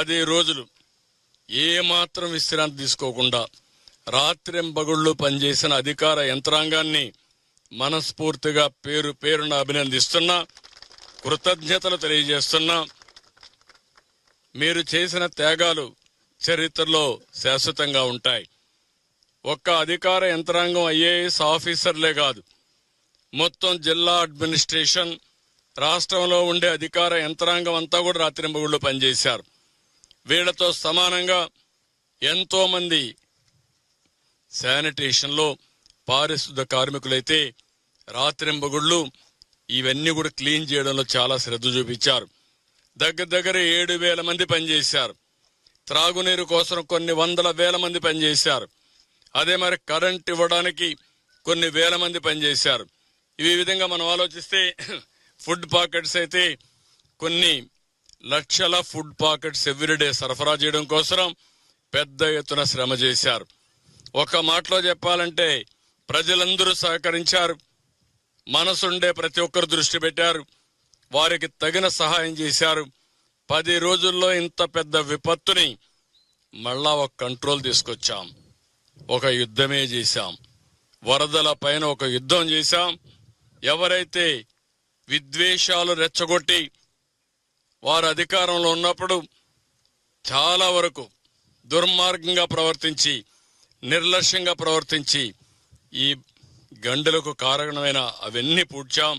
10 రోజులు ఏమాత్రం విశ్రాంతి తీసుకోకుండా రాత్రింబగళ్ళు పనిచేసిన అధికార యంత్రాంగాన్ని మనస్ఫూర్తిగా పేరు పేరున అభినందిస్తున్నా, కృతజ్ఞతలు తెలియజేస్తున్నా. మీరు చేసిన త్యాగాలు చరిత్రలో శాశ్వతంగా ఉంటాయి. ఒక్క అధికార యంత్రాంగం ఐఏఎస్ ఆఫీసర్లే కాదు, మొత్తం జిల్లా అడ్మినిస్ట్రేషన్, రాష్ట్రంలో ఉండే అధికార యంత్రాంగం అంతా కూడా రాత్రింబగళ్ళు పనిచేశారు. వీళ్లతో సమానంగా ఎంతో మంది శానిటేషన్లో పారిశుద్ధ కార్మికులైతే రాత్రింబగళ్ళు ఇవన్నీ కూడా క్లీన్ చేయడంలో చాలా శ్రద్ధ చూపించారు. దగ్గర 7,000 మంది పనిచేశారు. త్రాగునీరు కోసం కొన్ని వందల వేల మంది పనిచేశారు. అదే మరి కరెంట్ ఇవ్వడానికి కొన్ని వేల మంది పనిచేశారు. ఈ విధంగా మనం ఆలోచిస్తే ఫుడ్ పాకెట్స్ అయితే కొన్ని లక్షల ఫుడ్ పాకెట్స్ ఎవ్రీడే సరఫరా చేయడం కోసం పెద్ద ఎత్తున శ్రమ చేశారు. ఒక మాటలో చెప్పాలంటే ప్రజలందరూ సహకరించారు. మనసుండే ప్రతి ఒక్కరు దృష్టి పెట్టారు. వారికి తగిన సహాయం చేశారు. 10 రోజుల్లో ఇంత పెద్ద విపత్తుని మళ్ళా ఒక కంట్రోల్ తీసుకొచ్చాం. ఒక యుద్ధమే చేశాం. వరదల పైన ఒక యుద్ధం చేశాం. ఎవరైతే విద్వేషాలు రెచ్చగొట్టి వారు అధికారంలో ఉన్నప్పుడు చాలా వరకు దుర్మార్గంగా ప్రవర్తించి, నిర్లక్ష్యంగా ప్రవర్తించి ఈ గండులకు కారణమైన అవన్నీ పూడ్చాం.